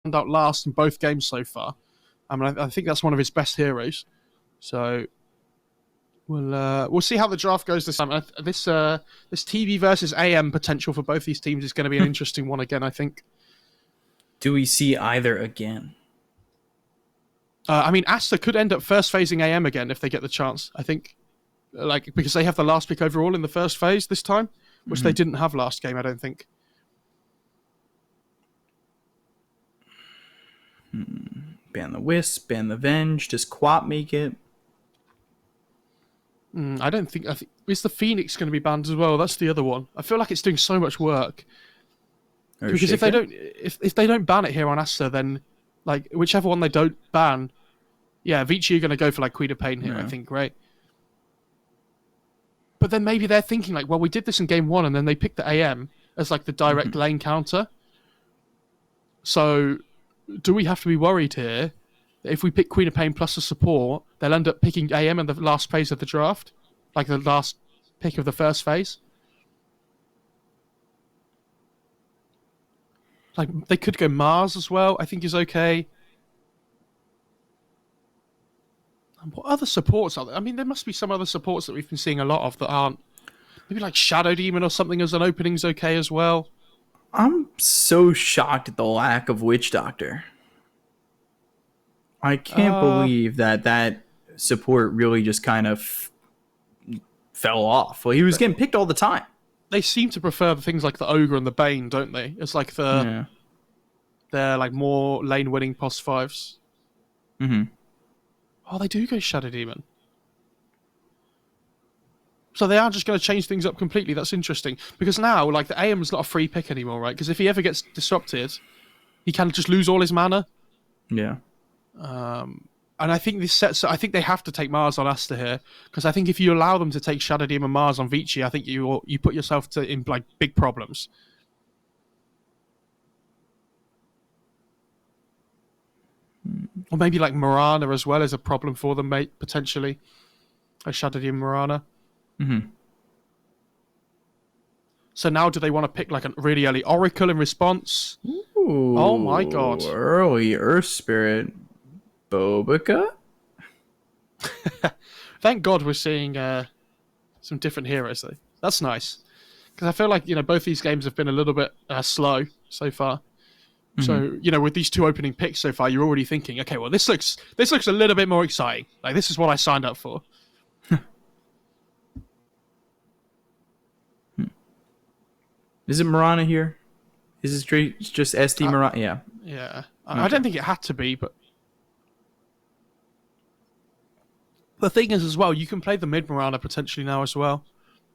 out last in both games so far. I mean, I think that's one of his best heroes. So we'll see how the draft goes this time. This TV versus AM potential for both these teams is going to be an interesting one again, I think. Do we see either again? I mean, Aster could end up first phasing AM again if they get the chance, I think. Because they have the last pick overall in the first phase this time, which they didn't have last game, I don't think. Ban the Wisp, ban the Venge. Does Quap make it? I think is the Phoenix going to be banned as well? That's the other one. I feel like it's doing so much work. Or Because if they don't ban it here on Aster, then like whichever one they don't ban, yeah, Vici are going to go for like Queen of Pain here, I think, right? But then maybe they're thinking like, well, we did this in game 1, and then they picked the AM as like the direct lane counter. So, do we have to be worried here that if we pick Queen of Pain plus a support, they'll end up picking AM in the last phase of the draft, like the last pick of the first phase? Like they could go Mars as well. I think is okay. What other supports are there? I mean, there must be some other supports that we've been seeing a lot of that aren't. Maybe like Shadow Demon or something as an opening's okay as well. I'm so shocked at the lack of Witch Doctor. I can't believe that support really just kind of fell off. Well, he was getting picked all the time. They seem to prefer things like the Ogre and the Bane, don't they? It's like they're like more lane winning pos 5s. Oh, they do go Shadow Demon. So they are just going to change things up completely. That's interesting. Because now, like, the AM is not a free pick anymore, right? Because if he ever gets disrupted, he can just lose all his mana. Yeah. And I think this sets. I think they have to take Mars on Aster here. Because I think if you allow them to take Shadow Demon Mars on Vici, I think you put yourself in like big problems. Or maybe like Mirana as well is a problem for them, mate, potentially. A Shadow Demon Mirana. So now do they want to pick like a really early Oracle in response? Ooh, oh my god. Early Earth Spirit. Bobica? Thank God we're seeing some different heroes though. That's nice. Because I feel like, both these games have been a little bit slow so far. So, with these two opening picks so far, you're already thinking, okay, well, this looks a little bit more exciting. Like, this is what I signed up for. Is it Mirana here? Is it straight just SD Mirana? Yeah. Yeah. I don't think it had to be, but... The thing is, as well, you can play the mid Mirana potentially now as well.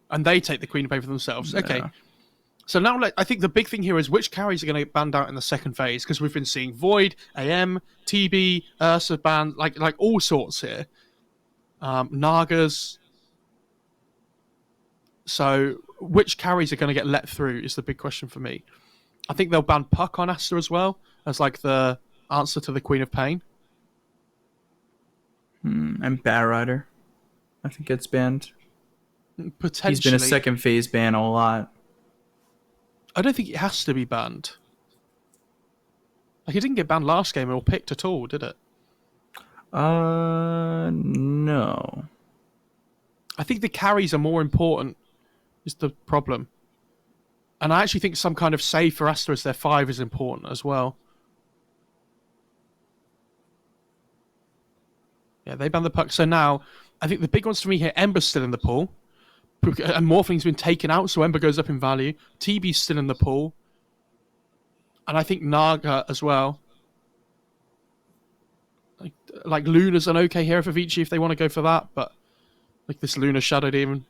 And they take the Queen of Pain for themselves. Yeah. Okay. So now, I think the big thing here is which carries are going to get banned out in the second phase, because we've been seeing Void, AM, TB, Ursa banned, like all sorts here. Nagas. So which carries are going to get let through is the big question for me. I think they'll ban Puck on Aster as well, as like the answer to the Queen of Pain. And Bat Rider. I think it's banned. Potentially. He's been a second phase ban a lot. I don't think it has to be banned. Like, it didn't get banned last game or picked at all, did it? No. I think the carries are more important, is the problem. And I actually think some kind of save for Aster as their 5 is important as well. Yeah, they banned the Puck. So now, I think the big ones for me here, Ember's still in the pool. And Morphling's been taken out, so Ember goes up in value. TB's still in the pool. And I think Naga as well. Like Luna's an okay hero for Vici if they want to go for that, but like this Luna Shadow Demon.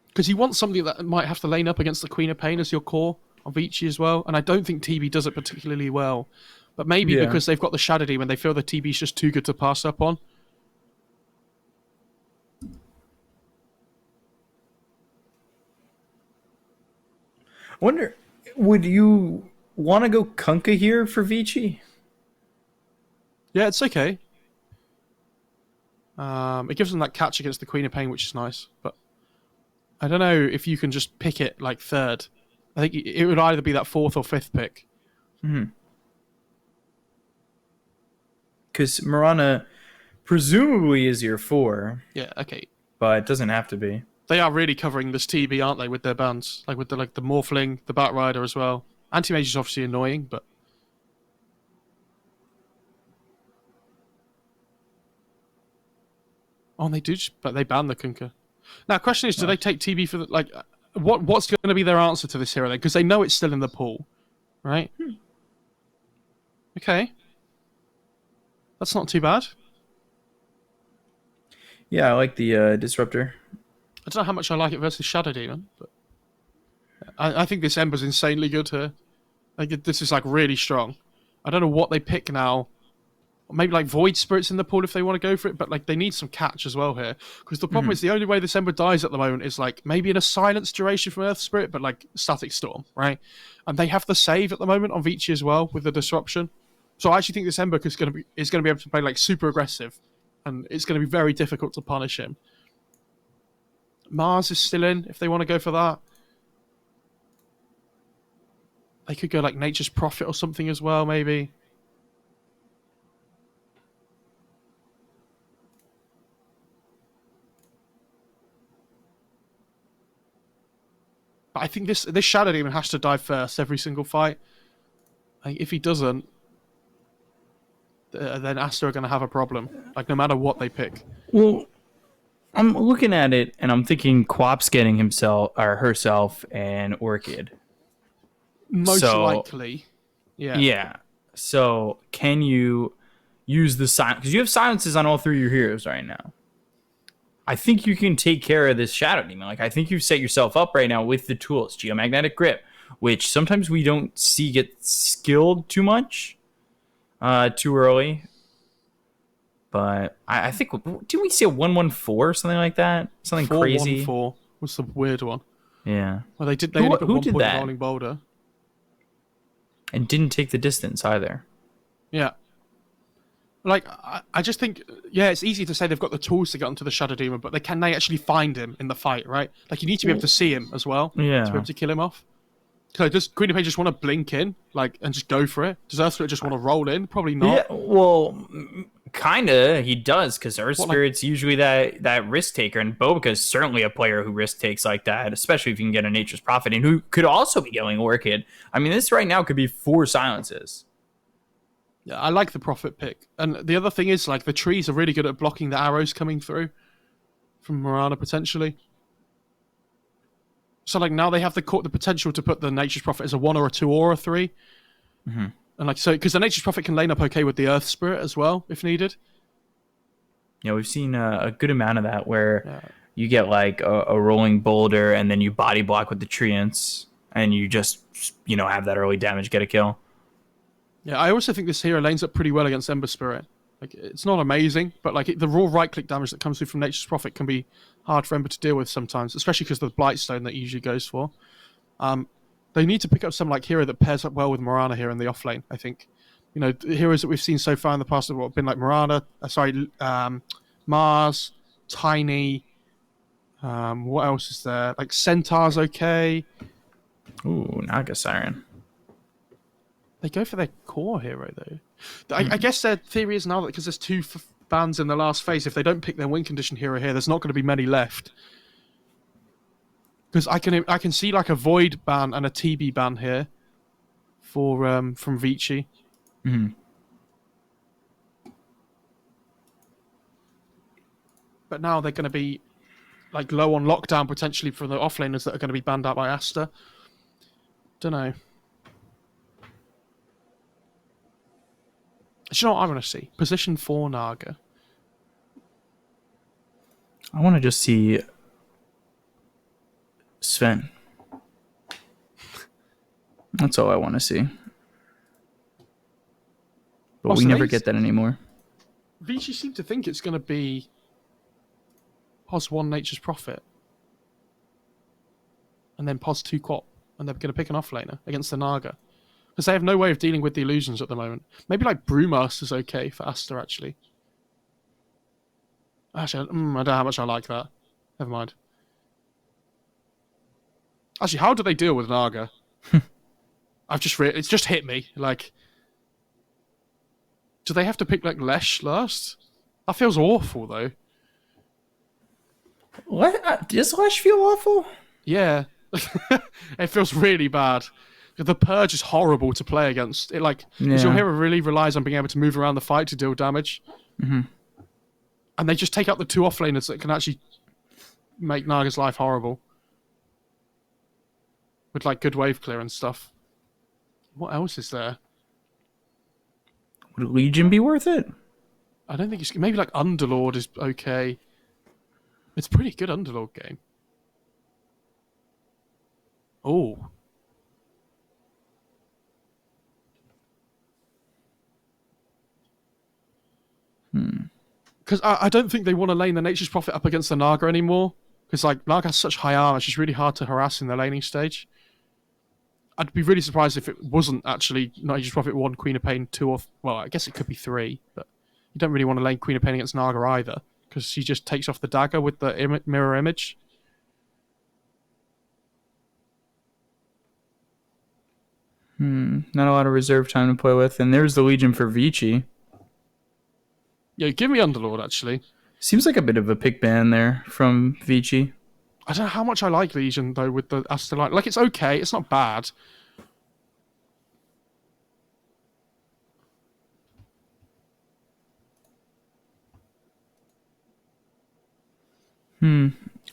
Because you want somebody that might have to lane up against the Queen of Pain as your core on Vici as well, and I don't think TB does it particularly well. But maybe because they've got the Shadow Demon, they feel the TB's just too good to pass up on. I wonder, would you want to go Kunkka here for Vici? Yeah, it's okay. It gives them that catch against the Queen of Pain, which is nice. But I don't know if you can just pick it like third. I think it would either be that fourth or fifth pick. Because Marana presumably is your 4. Yeah, okay. But it doesn't have to be. They are really covering this TB, aren't they, with their bans? Like with the Morphling, the Batrider as well. Anti-Mage is obviously annoying, but... Oh, and they do, but they ban the Kunkka. Now, the question is, do they take TB for the... Like, what's going to be their answer to this hero, then? Because they know it's still in the pool, right? Okay. That's not too bad. Yeah, I like the Disruptor. I don't know how much I like it versus Shadow Demon, but I think this Ember's insanely good here. Like, this is like really strong. I don't know what they pick now. Maybe like Void Spirits in the pool if they want to go for it, but like they need some catch as well here. Because the problem is the only way this Ember dies at the moment is like maybe in a silence duration from Earth Spirit, but like Static Storm, right? And they have the save at the moment on Vici as well with the disruption. So I actually think this Ember is going to be able to play like super aggressive, and it's going to be very difficult to punish him. Mars is still in if they want to go for that. They could go like Nature's Prophet or something as well, maybe. But I think this Shadow Demon has to die first every single fight. If he doesn't, then Aster are going to have a problem. Like, no matter what they pick. Well, I'm looking at it, and I'm thinking Quap's getting himself or herself an Orchid. Most likely. Yeah. Yeah. So, can you use the silence? Because you have silences on all 3 of your heroes right now. I think you can take care of this Shadow Demon. Like, I think you've set yourself up right now with the tools. Geomagnetic Grip, which sometimes we don't see get skilled too much too early. But I think, didn't we see a 1-1-4, something like that? Something crazy? 4-1-4 was the weird one. Yeah. Well, they did. They only put who 1 did point that? Rolling Boulder. And didn't take the distance either. Yeah. Like, I just think, yeah, it's easy to say they've got the tools to get onto the Shadow Demon, but can they actually find him in the fight, right? Like, you need to be able to see him as well to be able to kill him off. So does Queen of Pain just want to blink in, like, and just go for it? Does Earth Spirit just want to roll in? Probably not. Yeah, well, kinda. He does, because Earth Spirit's usually that risk taker, and Bobica's certainly a player who risk takes like that, especially if you can get a Nature's Prophet in, who could also be going Orchid. I mean, this right now could be 4 silences. Yeah, I like the Prophet pick. And the other thing is, like, the trees are really good at blocking the arrows coming through from Marana, potentially. So, like, now they have the potential to put the Nature's Prophet as a 1 or a 2 or a 3. Mm-hmm. And, like, so, because the Nature's Prophet can lane up okay with the Earth Spirit as well, if needed. Yeah, we've seen a good amount of that where you get, like, a rolling boulder, and then you body block with the Treants, and you just, have that early damage, get a kill. Yeah, I also think this hero lanes up pretty well against Ember Spirit. Like, it's not amazing, but like the raw right-click damage that comes through from Nature's Prophet can be hard for Ember to deal with sometimes, especially because of the Blightstone that he usually goes for. They need to pick up some like hero that pairs up well with Marana here in the offlane, I think. The heroes that we've seen so far in the past have been like Mars, Tiny. What else is there? Like Centaur's okay. Ooh, Naga Siren. They go for their core hero, though. I guess their theory is now that because there's 2 bans in the last phase, if they don't pick their win condition hero here, there's not going to be many left. Because I can see like a Void ban and a TB ban here for from Vici. Mm-hmm. But now they're going to be like low on lockdown potentially for the offlaners that are going to be banned out by Aster. Don't know. Do you know what I want to see? Position 4 Naga. I want to just see Sven. That's all I want to see. But we never get that anymore. Vici seem to think it's going to be Pos 1 Nature's Prophet. And then Pos 2 Quap. And they're going to pick an offlaner against the Naga. Because they have no way of dealing with the illusions at the moment. Maybe like Brewmaster's okay for Aster, actually. Actually, I don't know how much I like that. Never mind. Actually, how do they deal with Naga? It's just hit me. Like, do they have to pick like Lesh last? That feels awful though. What? Does Lesh feel awful? Yeah, it feels really bad. The Purge is horrible to play against. It like because your Yeah. hero really relies on being able to move around the fight to deal damage, and they just take out the two offlaners that can actually make Naga's life horrible with like good wave clear and stuff. What else is there? Would Legion be worth it? I don't think it's maybe like Underlord is okay. It's a pretty good Underlord game. Oh. Because I don't think they want to lane the Nature's Prophet up against the Naga anymore. Because like Naga has such high armor, she's really hard to harass in the laning stage. I'd be really surprised if it wasn't actually Nature's Prophet 1, Queen of Pain 2, or... Well, I guess it could be 3, but you don't really want to lane Queen of Pain against Naga either. Because she just takes off the dagger with the mirror image. Not a lot of reserve time to play with. And there's the Legion for Vici. Yeah, give me Underlord, actually. Seems like a bit of a pick ban there from Vici. I don't know how much I like Legion, though, with the Aster Light. Like, it's okay. It's not bad.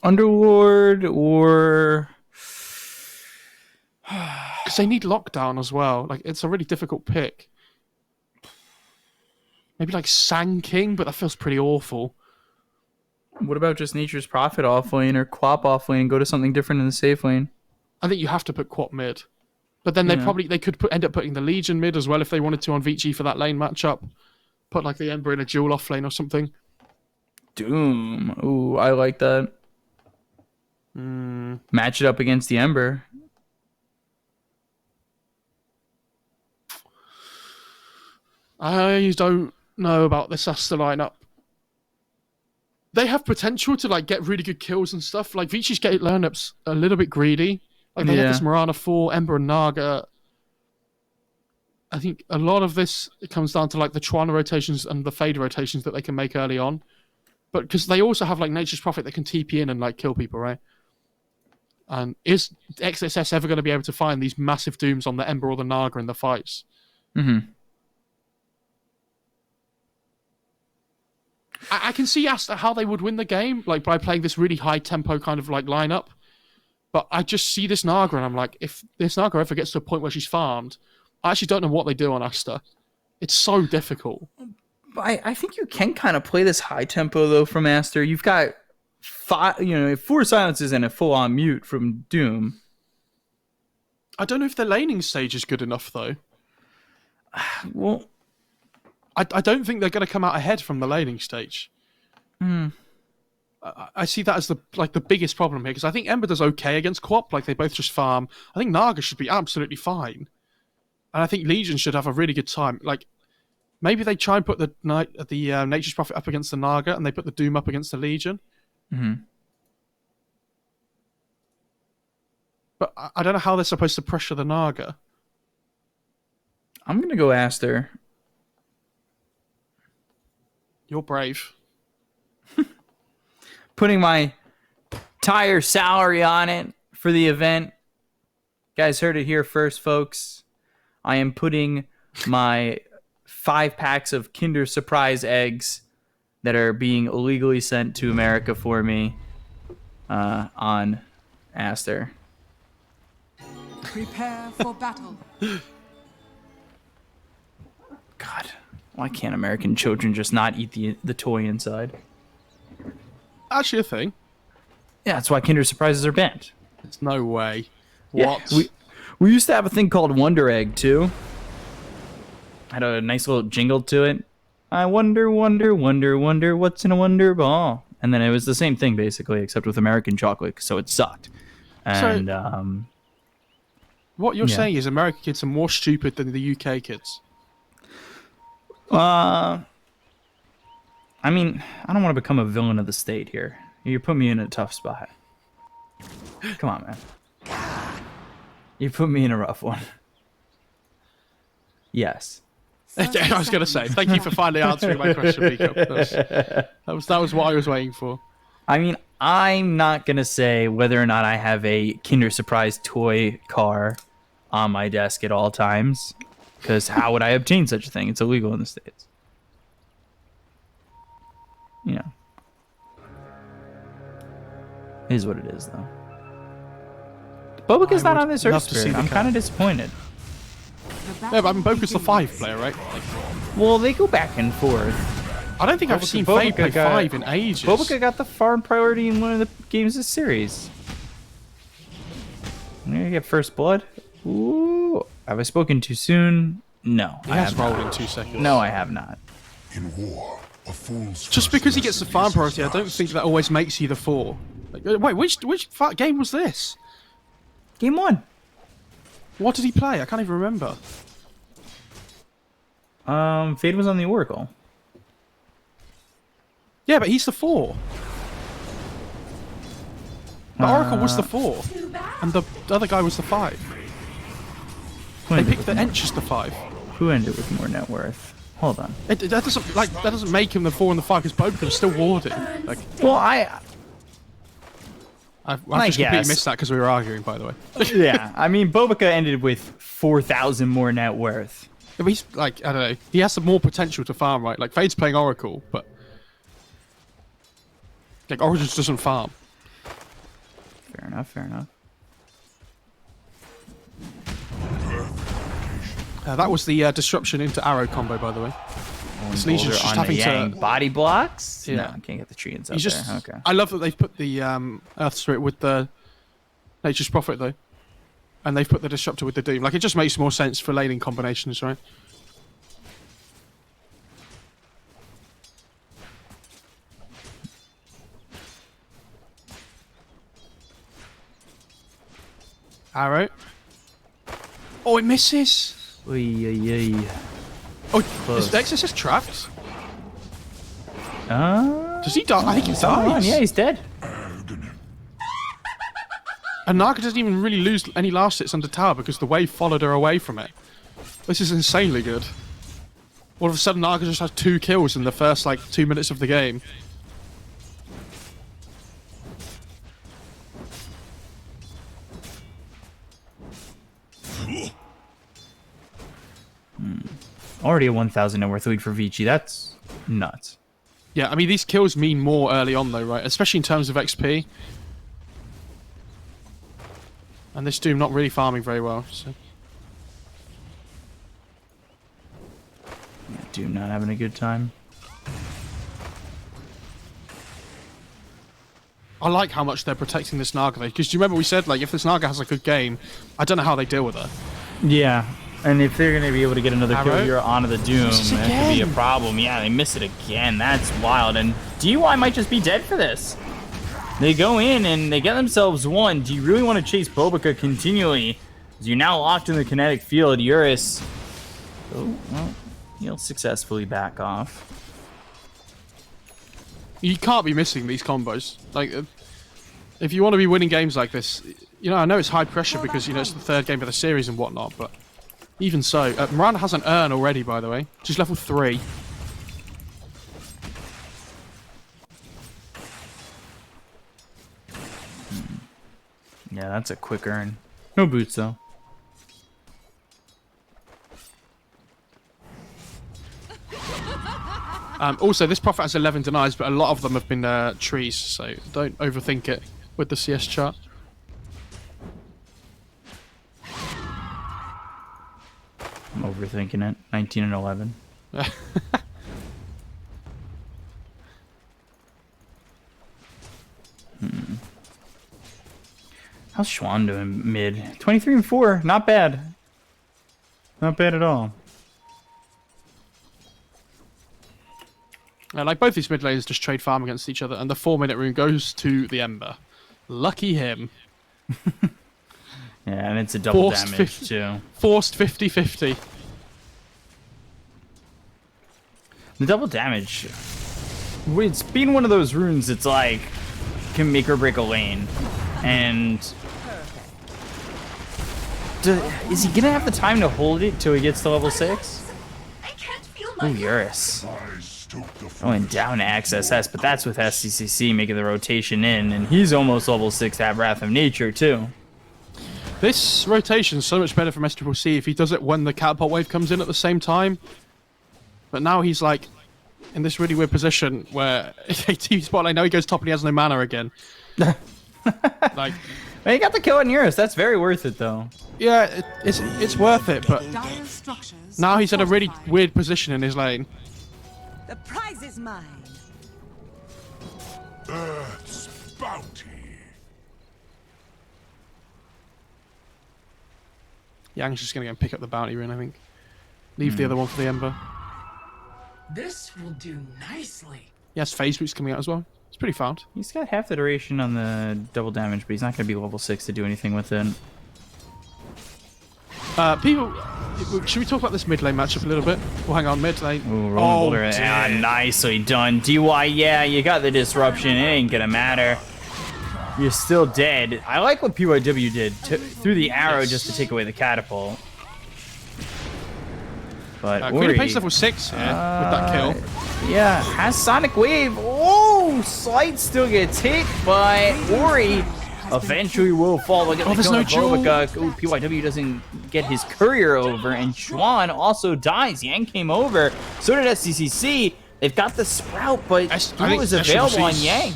Underlord or... Because they need lockdown as well. Like, it's a really difficult pick. Maybe like Sang King, but that feels pretty awful. What about just Nature's Prophet off lane or Quap off lane and go to something different in the safe lane? I think you have to put Quap mid. But then they could end up putting the Legion mid as well if they wanted to on Vici for that lane matchup. Put like the Ember in a dual off lane or something. Doom. Ooh, I like that. Match it up against the Ember. I don't know about this Aster lineup. They have potential to like get really good kills and stuff. Like Vici's gate lineup's a little bit greedy. Like they have this Mirana 4, Ember and Naga. I think a lot of this it comes down to like the Chuana rotations and the Fade rotations that they can make early on. But because they also have like Nature's Prophet that can TP in and like kill people, right? And is XSS ever going to be able to find these massive dooms on the Ember or the Naga in the fights? I can see how they would win the game, like by playing this really high tempo kind of like lineup. But I just see this Naga and I'm like, if this Naga ever gets to a point where she's farmed, I actually don't know what they do on Aster. It's so difficult. I think you can kind of play this high tempo though from Aster. You've got 4 silences and a full on mute from Doom. I don't know if the laning stage is good enough though. Well, I don't think they're going to come out ahead from the laning stage. I see that as the biggest problem here because I think Ember does okay against Quap. Like they both just farm. I think Naga should be absolutely fine, and I think Legion should have a really good time. Like maybe they try and put the Nature's Prophet up against the Naga, and they put the Doom up against the Legion. But I don't know how they're supposed to pressure the Naga. I'm gonna go Aster. You're brave. Putting my entire salary on it for the event. Guys heard it here first, folks. I am putting my 5 packs of Kinder Surprise eggs that are being illegally sent to America for me on Aster. Prepare for battle. God, why can't American children just not eat the toy inside? Actually, a thing. Yeah, that's why Kinder Surprises are banned. There's no way. Yeah, What? we used to have a thing called Wonder Egg too. Had a nice little jingle to it. I wonder, wonder, wonder, wonder what's in a Wonder Ball. And then it was the same thing basically, except with American chocolate, so it sucked. And what you're saying is American kids are more stupid than the UK kids. I mean, I don't want to become a villain of the state here. You put me in a tough spot. Come on, man. You put me in a rough one. Yes. I was going to say, thank you for finally answering my question, Nico. That was what I was waiting for. I mean, I'm not going to say whether or not I have a Kinder Surprise toy car on my desk at all times, because how would I obtain such a thing? It's illegal in the States. You know. It is what it is, though. Boba's not on this Earth Spirit. I'm kind of disappointed. Yeah, but I mean, Boba's the 5 player, right? Well, they go back and forth. I don't think I've seen Fade play 5 in ages. Boba got the farm priority in one of the games of the series. I'm gonna get first blood. Ooh, have I spoken too soon? No, he has rolled in 2 seconds. No, I have not. In war, a fool's just because he gets the farm priority, I don't think that always makes you the 4. Like, wait, which game was this? Game 1. What did he play? I can't even remember. Fade was on the Oracle. Yeah, but he's the 4. The Oracle was the 4, and the other guy was the 5. They picked the Ench as the 5. Who ended with more net worth? Hold on. That doesn't make him the 4 and the 5 because Boba could have still warded. Like, well, I've just completely missed that because we were arguing, by the way. Yeah, I mean, Boba ended with 4,000 more net worth. If he's like, I don't know, he has some more potential to farm, right? Like Fade's playing Oracle, but like Origins doesn't farm. Fair enough. Fair enough. That was the disruption into arrow combo, by the way. This Legion's just having to body blocks. Yeah. No, I can't get the treants out just, there. Okay. I love that they've put the Earth Spirit with the Nature's Prophet though, and they've put the Disruptor with the Doom. Like it just makes more sense for laning combinations, right? Arrow. Oh, it misses. Oy. Oh, Close. is Exorcist trapped? Does he die? I think he dies. Yeah, he's dead. And Naga doesn't even really lose any last hits under tower because the wave followed her away from it. This is insanely good. All of a sudden, Naga just has 2 kills in the first, like, 2 minutes of the game. Already a 1,000 net worth lead for Vici. That's nuts. Yeah, I mean, these kills mean more early on, though, right? Especially in terms of XP. And this Doom not really farming very well, so... Yeah, Doom not having a good time. I like how much they're protecting this Naga, though. Because do you remember we said, like, if this Naga has a good game, I don't know how they deal with her. Yeah. And if they're going to be able to get another Arrow? kill here onto the Doom, that could be a problem. Yeah, they miss it again. That's wild. And DUI might just be dead for this. They go in and they get themselves one. Do you really want to chase Bobica continually? As you're now locked in the kinetic field, Eurus. Oh, well, he'll successfully back off. You can't be missing these combos. Like, if you want to be winning games like this, you know, I know it's high pressure because, you know, it's the 3rd game of the series and whatnot, but even so, Miranda has an urn already, by the way. She's level 3. Yeah, that's a quick earn. No boots, though. Also, this Prophet has 11 denies, but a lot of them have been trees, so don't overthink it with the CS chart. I'm overthinking it. 19 and 11. How's Schwan doing mid? 23 and 4. Not bad. Not bad at all. Like both these mid laners just trade farm against each other, and the 4-minute rune goes to the Ember. Lucky him. Yeah, and it's a double Forced damage 50 too. Forced 50-50. The double damage It's been one of those runes that's like can make or break a lane, and is he gonna have the time to hold it till he gets to level 6? Ooh, Eurus. Going down to XSS, but that's with SCCC making the rotation in, and he's almost level 6 to have Wrath of Nature too. This rotation is so much better from SCCC if he does it when the catapult wave comes in at the same time. But now he's like in this really weird position where AT spotlight, now he goes top and he has no mana again. Like, well, he got the kill on Eurus. That's very worth it though. Yeah, it's worth it, but now he's in a really weird position in his lane. The prize is mine. Earth's bounty. Yang's just gonna go and pick up the bounty rune, I think. Leave the other one for the Ember. This will do nicely. Yes, phase boots coming out as well. It's pretty fast. He's got half the duration on the double damage, but he's not going to be level 6 to do anything with it. People, should we talk about this mid lane matchup a little bit? Well, hang on, mid lane. Ooh, rolling boulder. Ah, nicely done. DY, yeah, you got the disruption. It ain't going to matter. You're still dead. I like what PYW did. Threw the arrow just to take away the catapult. But Queen of Pain's level 6 here with that kill. Yeah, has Sonic Wave. Oh, Slight still gets hit, but Ori eventually will fall. Look at there's no jewel. Ooh, PYW doesn't get his courier over, and Chuan also dies. Yang came over, so did SCCC. They've got the Sprout, but Duel is available on Yang.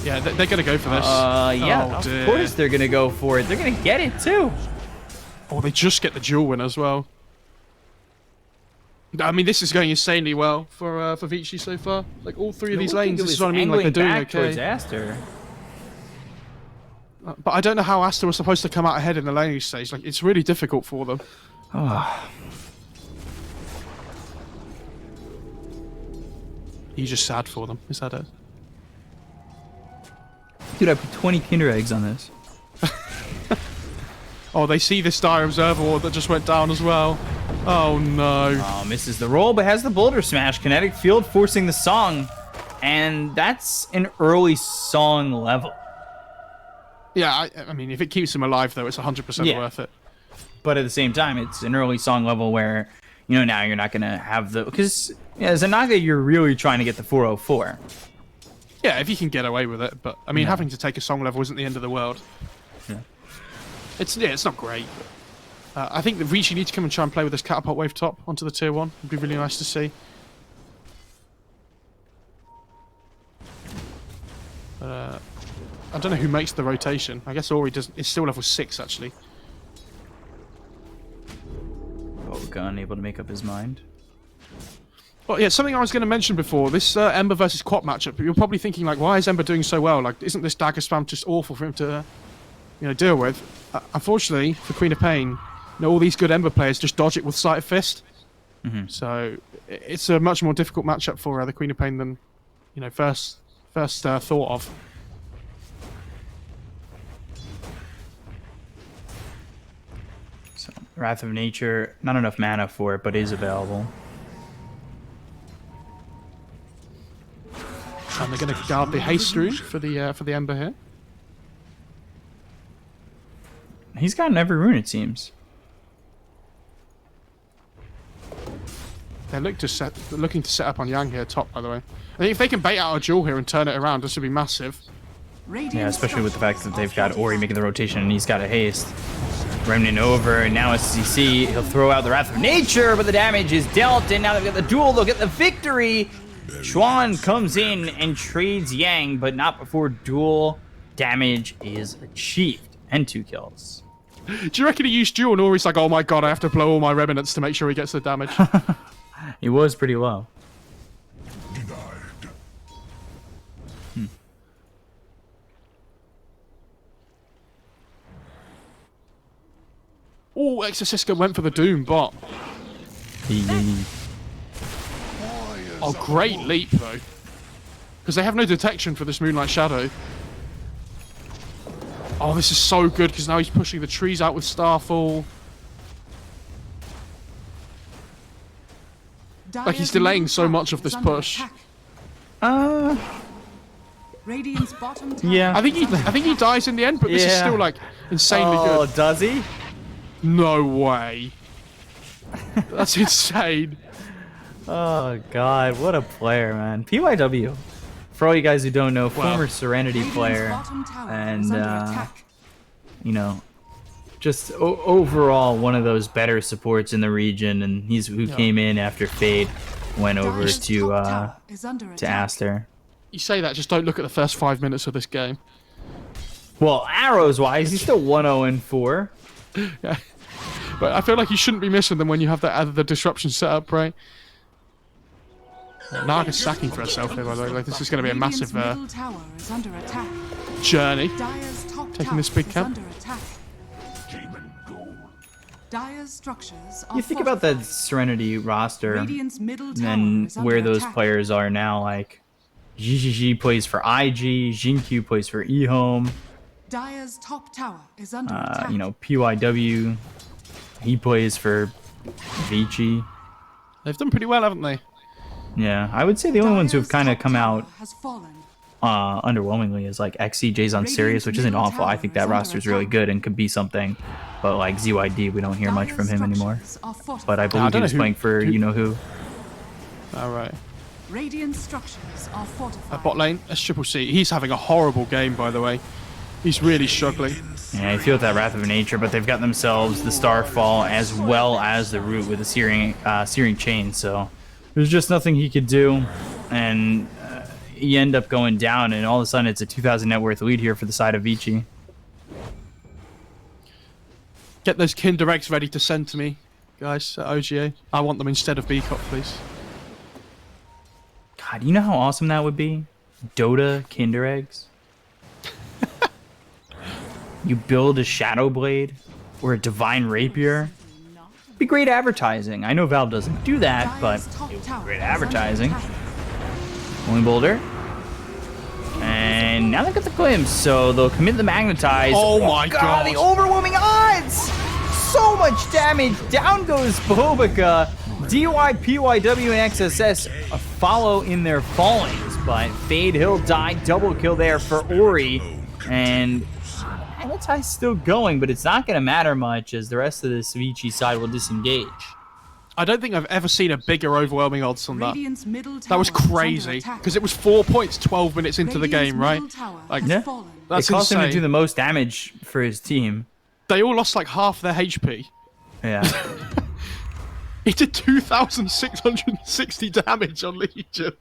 Yeah, they're going to go for this. Yeah, of course they're going to go for it. They're going to get it, too. Oh, they just get the duel win as well. I mean, this is going insanely well for Vici so far. Like, all three of these lanes, this is what I mean, like, they're doing okay. Towards Aster. But I don't know how Aster was supposed to come out ahead in the laning stage. Like, it's really difficult for them. He's just sad for them. Is that it? Dude, I put 20 Kinder Eggs on this. Oh, they see this Dire Observer Ward that just went down as well. Oh, no. Oh, misses the roll, but has the Boulder Smash. Kinetic Field forcing the Song. And that's an early Song level. Yeah, I mean, if it keeps him alive, though, it's 100% worth it. But at the same time, it's an early Song level where, you know, now you're not going to have the... Because, yeah, Zanaga, you're really trying to get the 404. Yeah, if you can get away with it. But, I mean, having to take a Song level isn't the end of the world. Yeah. It's not great. I think that Vici needs to come and try and play with this catapult wave top onto the tier 1. It'd be really nice to see. I don't know who makes the rotation. I guess Ori doesn't. It's still level 6 actually. OGA unable to make up his mind. Well, yeah, something I was going to mention before. This Ember versus Quap matchup. You're probably thinking like, why is Ember doing so well? Like, isn't this dagger spam just awful for him to, deal with? Unfortunately, for Queen of Pain, all these good Ember players just dodge it with Sight of Fist. So it's a much more difficult matchup for the Queen of Pain than, first thought of. So, Wrath of Nature, not enough mana for it, but is available. And they're going to guard the haste rune for the Ember here. He's gotten every rune, it seems. They're looking to set up on Yang here top, by the way. I think if they can bait out a duel here and turn it around, this would be massive. Yeah, especially with the fact that they've got Ori making the rotation and he's got a haste. Remnant over, and now SCC, he'll throw out the Wrath of Nature, but the damage is dealt, and now they've got the duel, they'll get the victory! Chuan comes in and trades Yang, but not before duel damage is achieved. And 2 kills. Do you reckon he used duel and Ori's like, oh my god, I have to blow all my remnants to make sure he gets the damage? He was pretty low. Oh, Exorcisca went for the Doom bot. Oh, great leap, though. Because they have no detection for this Moonlight Shadow. Oh, this is so good, because now he's pushing the trees out with Starfall. Like, he's delaying so much of this push. Radiant's bottom tower. Yeah. I think he dies in the end, but this is Yeah. still like insanely Oh, good. does he? No way. That's insane. Oh god, what a player, man. PYW. For all you guys who don't know, former Serenity Radiant's player, bottom tower and is under attack. you know, just overall one of those better supports in the region, and he's who came in after Fade went over Dire's to top tower is under to attack. Aster. You say that, just don't look at the first 5 minutes of this game. Well, arrows wise, he's still 1-0-4. Yeah. But I feel like you shouldn't be missing them when you have the disruption set up, right? Naga's sacking for herself here, by the way. Like, this is going to be a massive Radiant's middle tower is under attack. journey. Dire's top Taking tower this big is camp. under attack. Demon gold. Dire's structures are You think about that fortified. Serenity roster Radiant's middle tower and is under where those attack. players are now. Like, GGG plays for IG, Jinq plays for eHome. Dire's top tower is under attack. You know, PYW, he plays for Vici. They've done pretty well, haven't they? Yeah, I would say the only ones who've Dire's kind of top come tower out has fallen. underwhelmingly is like XCJ's on Sirius, which isn't middle awful. I think tower that is under roster's really attack. good and could be something. But like ZYD, we don't hear much from Dire's him anymore. structures are fortified. But I believe he don't was know playing for you know who. Alright. Radiant structures are fortified. Bot lane, that's Triple C. He's having a horrible game, by the way. He's really struggling. Yeah, I feel that Wrath of Nature, but they've got themselves the Starfall as well as the Root with a Searing Chain, so there's just nothing he could do, and you end up going down, and all of a sudden it's a 2,000 net worth lead here for the side of Vici. Get those Kinder Eggs ready to send to me, guys, at OGA. I want them instead of BCOP, please. God, you know how awesome that would be? Dota Kinder Eggs. You build a Shadow Blade or a Divine Rapier. It'd be great advertising. I know Valve doesn't do that, but Dire's top it would be tower great is under advertising. attack. Only Boulder. And now they've got the glimpse, so they'll commit the magnetize. Oh my God. The overwhelming odds! So much damage. Down goes Bobica. DY, PYW, and XSS follow in their fallings, but Fade, he'll die. Double kill there for Ori. And magnetized still going, but it's not going to matter much as the rest of this Vici side will disengage. I don't think I've ever seen a bigger overwhelming odds on that. Radiant's middle That was tower is under crazy. attack. Because it was 4 points 12 minutes into the Radiant's game, right? middle tower Like, has Yeah. fallen. that's It cost him to insane. do the most damage for his team. They all lost like half their HP. Yeah. He did 2,660 damage on Legion.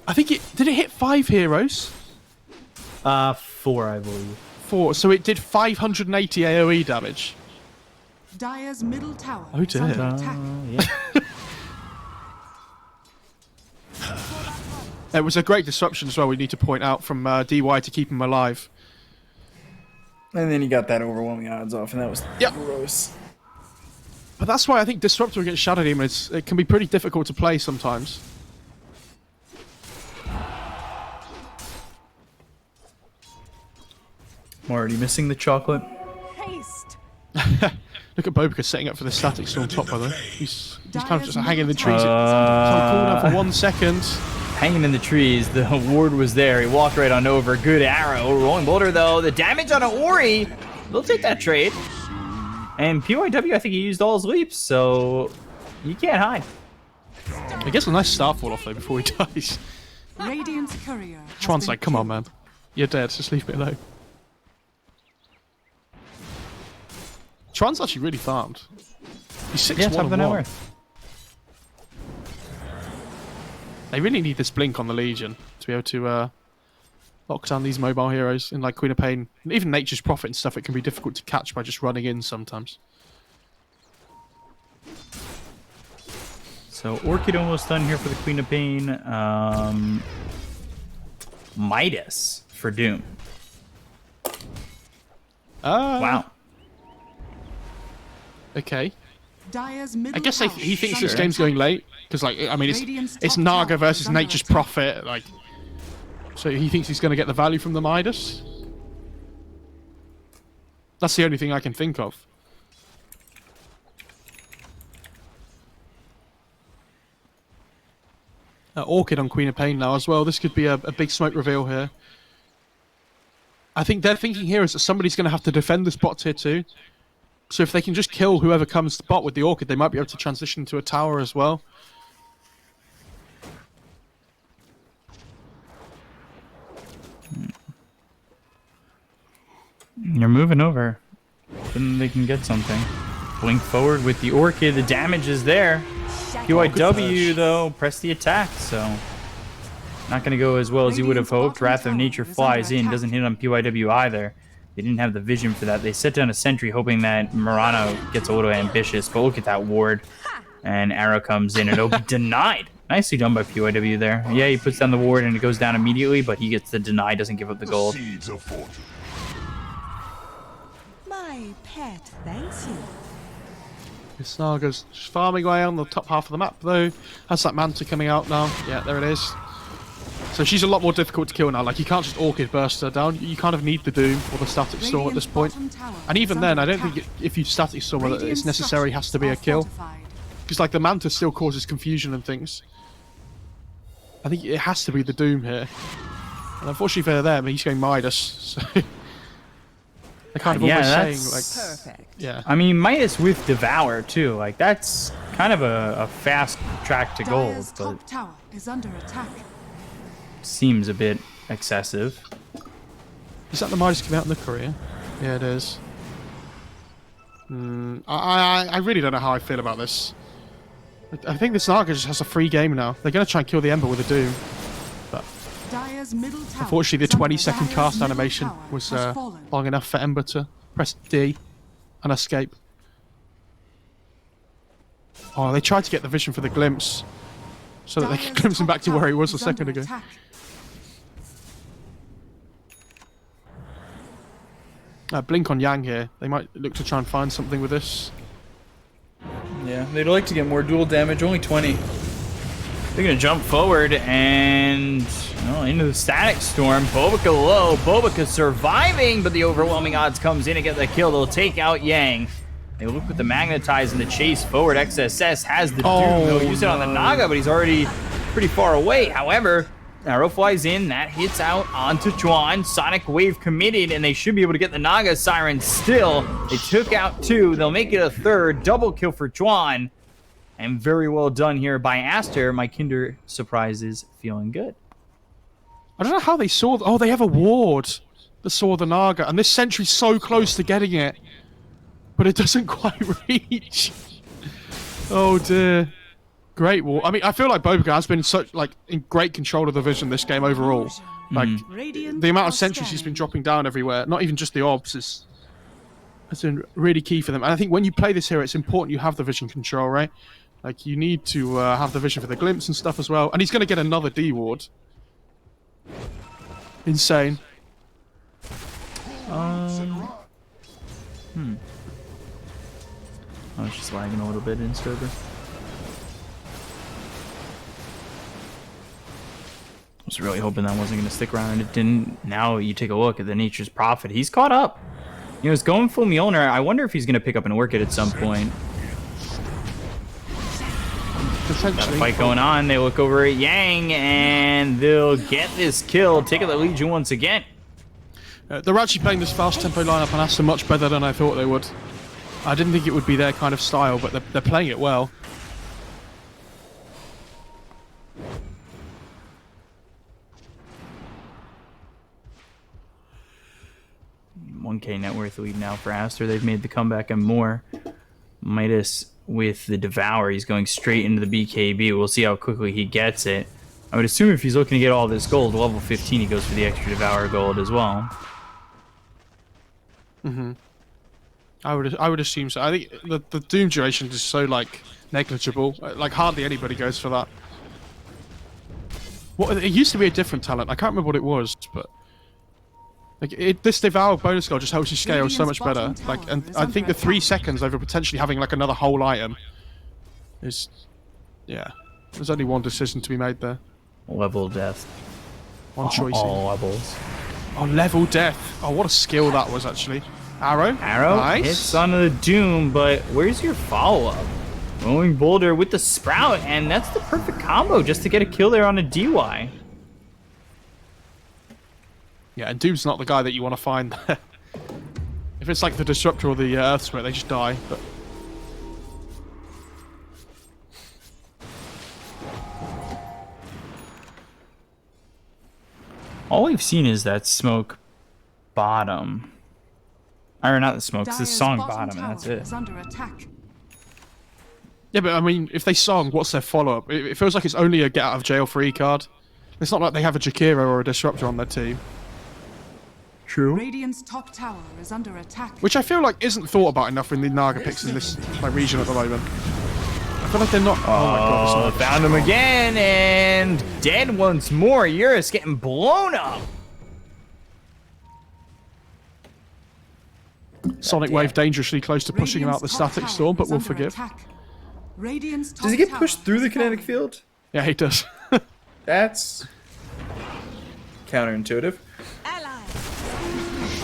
I think did it hit 5 heroes? 4, I believe. 4, so it did 580 AoE damage. Dire's middle tower Oh, is dear. under attack. Yeah. It was a great disruption as well, we need to point out, from DY to keep him alive. And then he got that overwhelming odds off, and that was Yep. gross. But that's why I think Disruptor against Shadow Demon, it can be pretty difficult to play sometimes. I'm already missing the chocolate. Haste. Look at Bobica setting up for the static storm top, by the way. He's kind of just hanging in the trees. So Uh, cool now for 1 second. Hanging in the trees, the ward was there. He walked right on over. Good arrow. Rolling boulder, though. The damage on an Ori. They'll take that trade. And PYW, I think he used all his leaps, so you can't hide. He gets a nice starfall off though before he dies. Radiant's courier. has Tron's been like, come on, killed. man. You're dead, just leave me alone. Tron's actually really farmed. He's 6-1 Yeah, top of the and net 1. worth. They really need this blink on the Legion to be able to lock down these mobile heroes in like Queen of Pain. And even Nature's Prophet and stuff, it can be difficult to catch by just running in sometimes. So Orchid almost done here for the Queen of Pain. Midas for Doom. Wow. Okay. Dire's middle I guess tower he is thinks under this game's attack. going late. Because, like, I mean, Radiant's it's top Naga tower versus is under Nature's attack. Prophet. Like, so he thinks he's going to get the value from the Midas? That's the only thing I can think of. Orchid on Queen of Pain now as well. This could be a big smoke reveal here. I think they're thinking here is that somebody's going to have to defend this bot tier 2. So if they can just kill whoever comes to bot with the Orchid, they might be able to transition to a tower as well. You're moving over. Then they can get something. Blink forward with the Orchid. The damage is there. PYW, though, press the attack, so... Not going to go as well as you would have hoped. Wrath of Nature flies in. Doesn't hit on PYW either. They didn't have the vision for that. They set down a sentry hoping that Murano gets a little ambitious. But look at that ward. And arrow comes in and it'll be denied. Nicely done by PYW there. Yeah, he puts down the ward and it goes down immediately, but he gets the deny, doesn't give up the gold. Seeds of fortune. My pet thanks you. Snarga's just farming away on the top half of the map though. Has that Manta coming out now. Yeah, there it is. So she's a lot more difficult to kill now. Like, you can't just Orchid burst her down. You kind of need the Doom or the Static Storm at this point. And even then, I don't think if you Static Storm her, it's necessary has to be a kill. Because, like, the Manta still causes confusion and things. I think it has to be the Doom here. And unfortunately for them, he's going Midas. So they're kind of almost saying, like... Perfect. Yeah. I mean, Midas with Devour, too. Like, that's kind of a fast track to gold, Dire's but top tower is under attack. seems a bit excessive. Is that the Midas coming out in the courier? Yeah, it is. I really don't know how I feel about this. I think this Naga just has a free game now. They're going to try and kill the Ember with a Doom. But Dire's middle tower unfortunately, the is under 20-second Dire's cast middle animation tower was has fallen. long enough for Ember to press D and escape. Oh, they tried to get the vision for the glimpse so that they could Dire's glimpse him top back to where he tower was a is second under ago. attack. Blink on Yang here. They might look to try and find something with this. Yeah, they'd like to get more dual damage, only 20. They're going to jump forward and into the Static Storm. Bobica low. Bobica surviving, but the overwhelming odds comes in to get the kill. They'll take out Yang. They look with the Magnetize and the chase forward. XSS has the Doom. They'll use it on the Naga, but he's already pretty far away. However, arrow flies in. That hits out onto Juan. Sonic Wave committed, and they should be able to get the Naga Siren still. They took out 2. They'll make it a 3rd. Double kill for Juan. And very well done here by Aster. My Kinder surprise is feeling good. I don't know how they saw... Oh, they have a ward that saw the Naga, and this sentry's so close to getting it. But it doesn't quite reach. Oh, dear. Great ward. I mean, I feel like Bobica has been in great control of the vision this game overall. Like, Radiant the amount of are sentries she's been scanning. dropping down everywhere, not even just the orbs, has been really key for them. And I think when you play this hero, it's important you have the vision control, right? Like, you need to have the vision for the glimpse and stuff as well. And he's going to get another D ward. Insane. I was just lagging a little bit in server. I was really hoping that wasn't going to stick around, and it didn't. Now you take a look at the Nature's Prophet. He's caught up. You know, he's going full Mjolnir. I wonder if he's going to pick up an Orchid at some point. Got a Potentially. fight going on. They look over at Yang, and they'll get this kill. Take out the Legion once again. They're actually playing this fast tempo lineup on Aster much better than I thought they would. I didn't think it would be their kind of style, but they're playing it well. $1K net worth lead now for Aster. They've made the comeback and more. Midas with the Devour. He's going straight into the BKB. We'll see how quickly he gets it. I would assume if he's looking to get all this gold, level 15, he goes for the extra Devour gold as well. I would assume so. I think the Doom duration is so negligible. Like hardly anybody goes for that. It used to be a different talent. I can't remember what it was, but this Devour bonus goal just helps you scale so much better. And I think the 3 seconds over potentially having another whole item is, yeah. There's only one decision to be made there. Level death. One choice. All levels. Oh, level death. Oh, what a skill that was actually. Arrow. Arrow Nice. hits onto the Doom, but where's your follow-up? Glowing Boulder with the Sprout, and that's the perfect combo just to get a kill there on a DY. Yeah, and Doom's not the guy that you want to find there. If it's like the Disruptor or the Earth Spirit, they just die. But all we've seen is that smoke bottom. Or not the smoke, it's the Dire's song bottom bottom, and that's tower it. is under attack. yeah, but I mean, if they song, what's their follow-up? It feels like it's only a get out of jail free card. It's not like they have a Jakiro or a Disruptor on their team. True. Radiant's top tower is under attack. Which I feel like isn't thought about enough in the Naga picks in this like region at the moment. I feel like they're not. Oh, my god, Oh, it's not. found him again, and dead once more. Eurus getting blown up. Sonic Wave dangerously close to pushing him out the Radiant's top static tower storm, but is we'll under forgive. attack. Radiant's top Does he get tower pushed through the is kinetic falling. field? Yeah, he does. That's counterintuitive.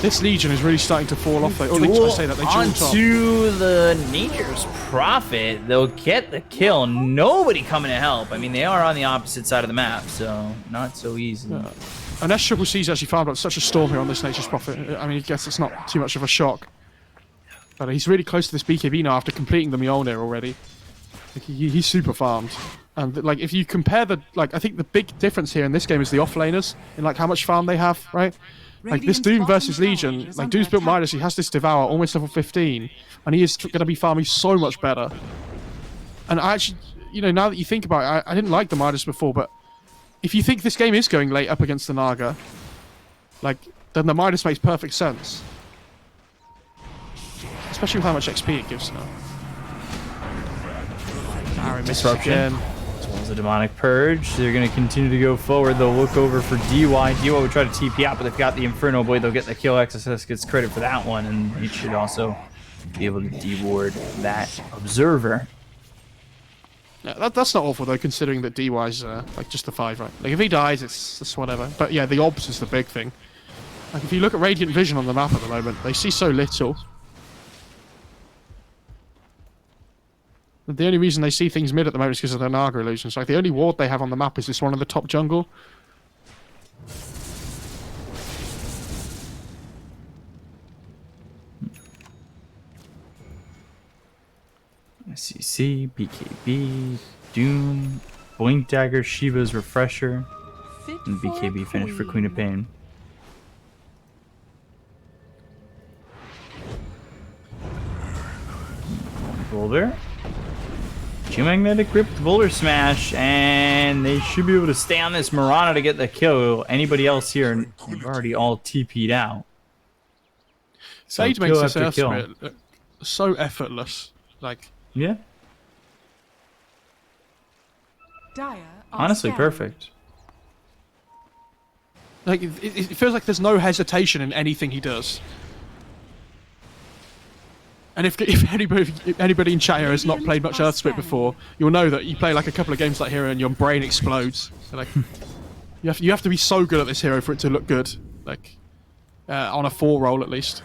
This Legion is really starting to fall off. Or I say that they dual top. Onto the Nature's Prophet. They'll get the kill. Nobody coming to help. I mean, they are on the opposite side of the map, so not so easy. And SCCC's actually farmed up such a storm here on this Nature's Prophet. I mean, I guess it's not too much of a shock. But he's really close to this BKB now after completing the Mjolnir already. Like, he's super farmed. And like, if you compare the, like, I think the big difference here in this game is the offlaners in like how much farm they have, right? Like this Radiant's Doom bottom versus tower Legion, is like under Doom's built attack. Midas, he has this Devour almost level 15, and he is going to be farming so much better. And I actually, you know, now that you think about it, I didn't like the Midas before, but if you think this game is going late up against the Naga, like, then the Midas makes perfect sense. Especially with how much XP it gives now. Arrow misses Disruption. again. As well as a Demonic Purge. They're going to continue to go forward. They'll look over for DY. DY would try to TP out, but they've got the Inferno Blade. They'll get the kill. XSS gets credit for that one, and he should also be able to deward that Observer. Yeah, that's not awful though, considering that DY's like just the 5, right? Like if he dies, it's whatever. But yeah, the obs is the big thing. Like if you look at Radiant Vision on the map at the moment, they see so little. The only reason they see things mid at the moment is because of their Naga illusions. Like the only ward they have on the map is this one in the top jungle. SCC, BKB, Doom, Blink Dagger, Shiva's Refresher, Fit and for BKB finish for Queen of Pain. Boulder. Geomagnetic Grip, Boulder Smash, and they should be able to stay on this Mirana to get the kill. Anybody else here, they've already all TP'd out. So Sage makes kill this after Earth kill. Spirit look so effortless. Like, Yeah, Dire are honestly scanning. perfect. like it feels like there's no hesitation in anything he does. And if anybody in chat here has not played much Earth Split before, you'll know that you play like a couple of games like Hero and your brain explodes. So, like, you have to be so good at this hero for it to look good. Like, on a 4 roll at least.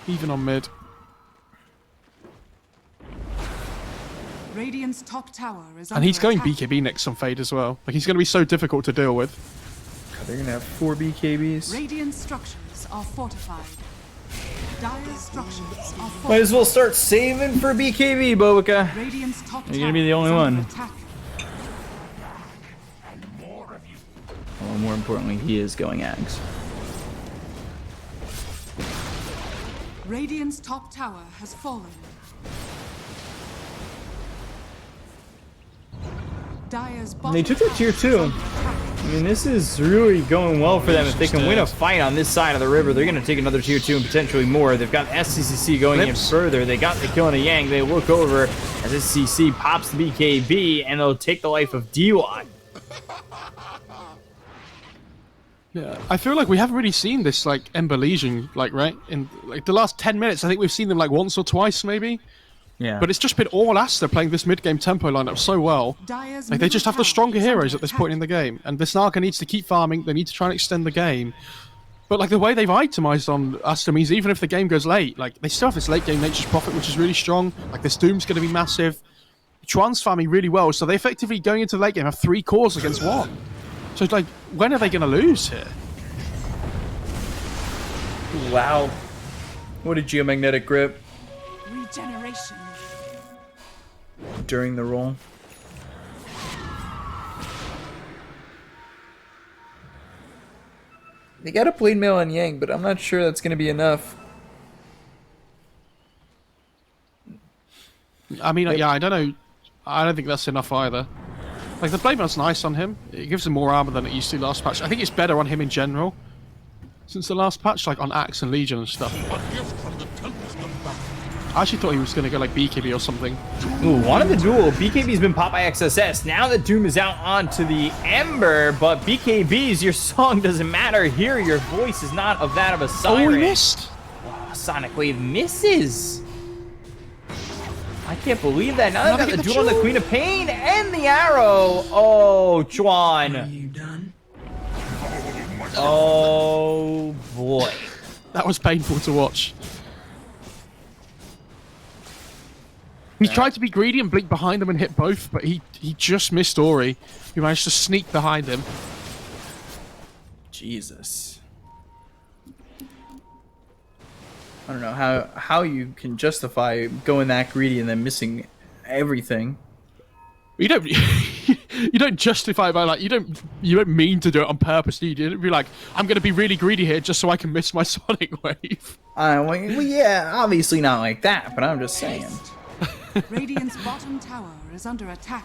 Even on mid. Radiant's top tower is And under he's going attack. BKB next on Fade as well. Like, he's going to be so difficult to deal with. They're gonna have 4 BKBs. Radiant structures are fortified. Dire structures are fortified. Might as well start saving for BKB, Bobica. Radiant's top You're gonna be the tower only is under one. attack. Well, more importantly, he is going Ags. Radiant's top tower has fallen. Dire's bottom They took their tower tier is 2. under attack. I mean, this is really going well for them. If they can win a fight on this side of the river, they're going to take another tier 2 and potentially more. They've got SCCC going in further. They got the kill on a Yang. They look over as SCC pops the BKB, and they'll take the life of DY. Yeah, I feel like we haven't really seen this like Ember Legion, like, right? In like the last 10 minutes, I think we've seen them like once or twice maybe. Yeah. But it's just been all Aster playing this mid-game tempo lineup so well. Dire's Like, they just have the middle stronger tower is heroes under at this attack. point in the game. And this Naga needs to keep farming, they need to try and extend the game. But like the way they've itemized on Aster means even if the game goes late, like they still have this late game Nature's Prophet, which is really strong. Like this Doom's going to be massive. Chuan's farming really well, so they effectively going into the late game have 3 cores against 1. So it's like, when are they going to lose here? Wow. What a geomagnetic grip Regeneration. during the roll. They got a blade mail on Yang, but I'm not sure that's going to be enough. I mean, yeah, I don't know. I don't think that's enough either. Like, the blade mail's nice on him. It gives him more armor than it used to last patch. I think it's better on him in general since the last patch, like on Axe and Legion and stuff. I actually thought he was going to go like BKB or something. Ooh, one of the duel. BKB's been popped by XSS. Now that Doom is out onto the Ember, but BKB's, your song doesn't matter here. Your voice is not of that of a siren. Oh, we missed! Wow, Sonic Wave misses. I can't believe that. Now they've got the duel on the Queen of Pain and the arrow. Oh, Chuan. Are you done? Oh, boy. That was painful to watch. He tried to be greedy and blink behind him and hit both, but he just missed Ori, who managed to sneak behind him. Jesus. I don't know how you can justify going that greedy and then missing everything. You don't you don't justify it by like you don't mean to do it on purpose. You don't be like, I'm gonna be really greedy here just so I can miss my Sonic Wave. Well, yeah, obviously not like that, but I'm just saying. Radiant's bottom tower is under attack.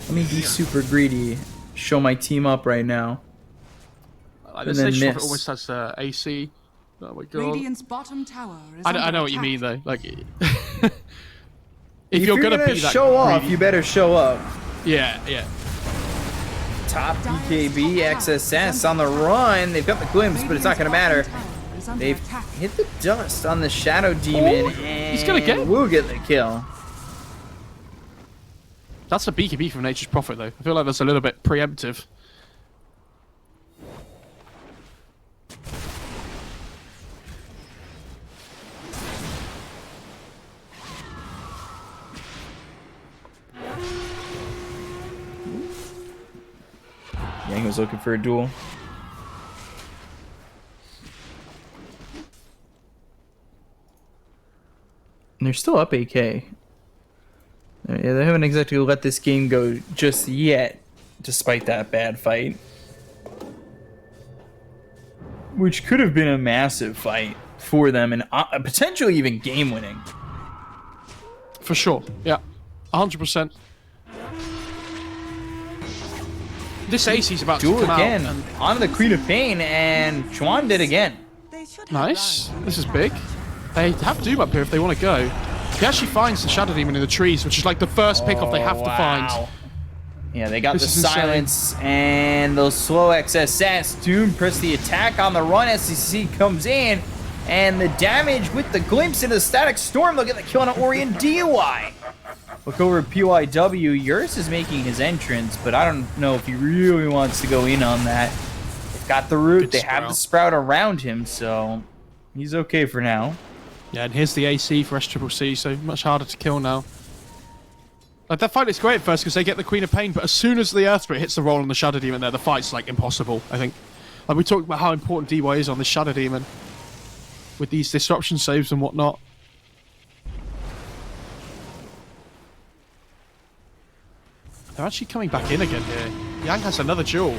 Let me be super greedy. Show my team up right now. Like, And this then Nature's Prophet miss. almost has AC. Oh my god. Radiant's bottom tower is I know what you mean though. Like, if You're gonna be that show off, greedy- you better show up. yeah. Top BKB, XSS on the run. They've got the glimpse, but it's not going to matter. They've hit the dust on the Shadow Demon, and he's gonna get- we'll get the kill. That's a BKB from Nature's Prophet though. I feel like that's a little bit preemptive. Yang was looking for a duel. And they're still up AK. Yeah, they haven't exactly let this game go just yet, despite that bad fight. Which could have been a massive fight for them and potentially even game-winning. For sure. Yeah. 100%. This AC's about to Duel come again out. And on the Queen of Pain, and Chuan did again. They should have nice. learned. This is big. They have Doom up here if they want to go. He actually finds the Shadow Demon in the trees, which is like the first pickoff they have to find. Yeah, they got This the is insane. silence and those slow XSS. Doom press the attack on the run. SCC comes in, and the damage with the glimpse into the static storm. They'll get the kill on Ori and DOI. Look over at PYW. Eurus is making his entrance, but I don't know if he really wants to go in on that. They've got the root. Good They have the sprout. sprout around him, so he's okay for now. Yeah, and here's the AC for SCCC, so much harder to kill now. Like, that fight is great at first because they get the Queen of Pain, but as soon as the Earth Spirit hits the roll on the Shadow Demon there, the fight's, like, impossible, I think. Like, we talked about how important DY is on the Shadow Demon with these disruption saves and whatnot. They're actually coming back in again here. Yang has another jewel.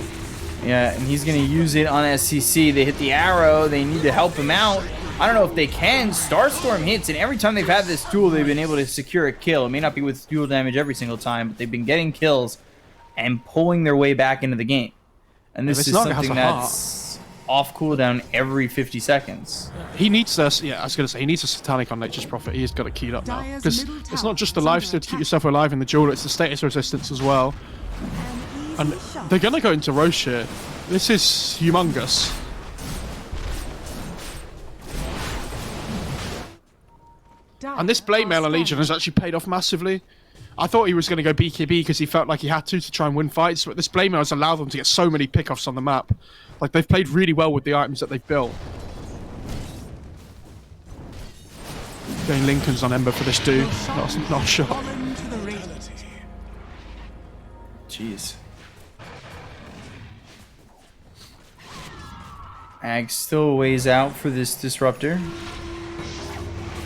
Yeah, and he's going to use it on SCC. They hit the arrow. They need to help him out. I don't know if they can. Starstorm hits, and every time they've had this duel, they've been able to secure a kill. It may not be with dual damage every single time, but they've been getting kills and pulling their way back into the game. And this is Visnaga has something a heart. that's off cooldown every 50 seconds. He needs this. Yeah, I was going to say, he needs a Satanic on Nature's Prophet. He's got to key it up now. Dire's Because middle it's tower not just the is life under steal to keep attack. yourself alive in the duel, it's the status resistance as well. An And easy shot. they're going to go into Roche here. This is humongous. And this Blade Mail on Legion has actually paid off massively. I thought he was going to go BKB because he felt like he had to try and win fights, but this Blade Mail has allowed them to get so many pickoffs on the map. Like, they've played really well with the items that they've built. Going Lincoln's on Ember for this dude. Not a shot. Fallen to the radiant. Jeez. Ag still ways out for this disruptor.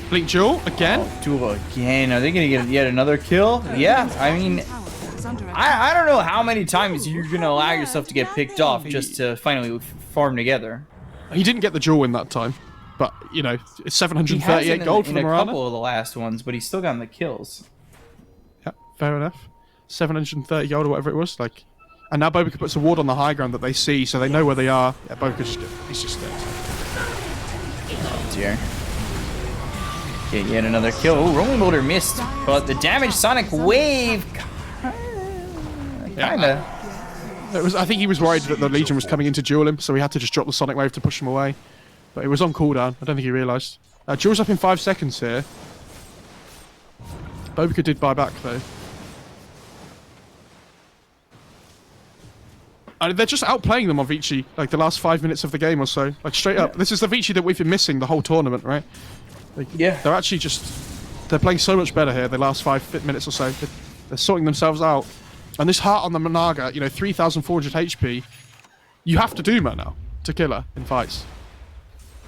Blink Jewel again. Oh, duel again. Are they gonna get yet another kill? Yeah. I mean, Tower is under attack. I don't know how many times you're gonna allow yourself to get picked off just to finally farm together. He didn't get the Jewel in that time, but you know, it's He 738 hasn't gold for in the a Mirana. couple of the last ones, but he's still gotten the kills. Yeah, fair enough. 730 gold or whatever it was. Like, and now Bobica puts a ward on the high ground that they see, so they know where they are. Yeah, Bobica's he's just dead. Oh dear. Get yet another kill. Oh, Rolling Boulder missed, but the damage Sonic Wave kinda. It was. I think he was worried that the Legion was coming in to duel him, so he had to just drop the Sonic Wave to push him away. But it was on cooldown. I don't think he realised. Duel's up in 5 seconds here. Bobica did buy back though. They're just outplaying them on Vici, like the last 5 minutes of the game or so. Like straight up. This is the Vici that we've been missing the whole tournament, right? Like, Yeah. They're actually they're playing so much better here the last 5 minutes or so. They're sorting themselves out. And this heart on the Managa, you know, 3,400 HP, you have to do her now to kill her in fights.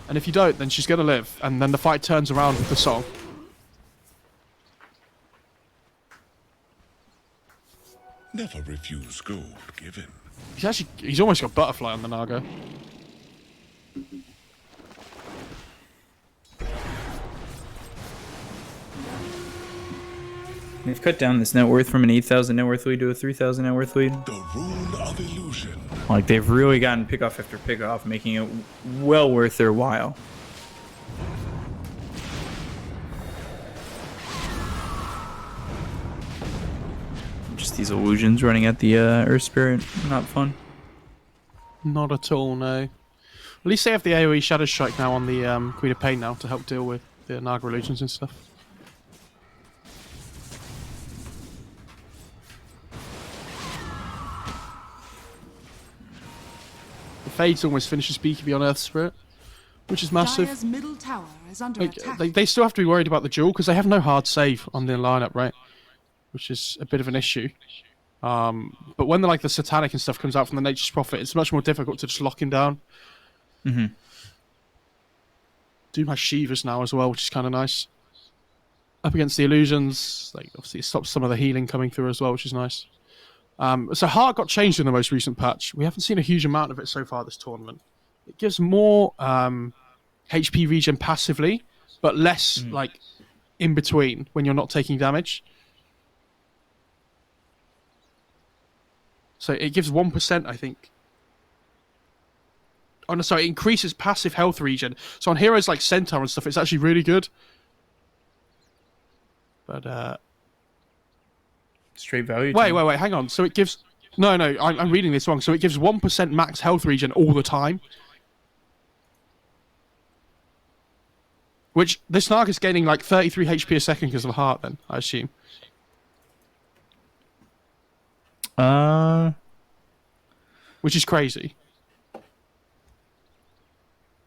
And if you don't, then she's going to live. And then the fight turns around with the song. Never refuse gold given. He's almost got Butterfly on the Naga. They've cut down this net worth from an 8,000 net worth lead to a 3,000 net worth lead. The rule of illusion. Like, they've really gotten pickoff after pickoff, making it well worth their while. Just these illusions running at the Earth Spirit, not fun. Not at all, no. At least they have the AoE Shadow Strike now on the Queen of Pain now to help deal with the Naga illusions and stuff. The Fade's almost finished his BKB on Earth Spirit, which is massive. Dire's middle tower is under Like, attack. they still have to be worried about the duel because they have no hard save on their lineup, right? Which is a bit of an issue. But when the Satanic and stuff comes out from the Nature's Prophet, it's much more difficult to just lock him down. Mm-hmm. Doom has Shivas now as well, which is kind of nice. Up against the illusions, like obviously it stops some of the healing coming through as well, which is nice. So Heart got changed in the most recent patch. We haven't seen a huge amount of it so far this tournament. It gives more HP regen passively, but less like in between when you're not taking damage. So it gives 1%, I think. Oh no, sorry, it increases passive health regen. So on heroes like Centaur and stuff, it's actually really good. But Straight value. wait, hang on. So it gives no, I'm reading this wrong. So it gives 1% max health regen all the time. Which this Naga is gaining like 33 HP a second because of Heart. Then I assume. Which is crazy.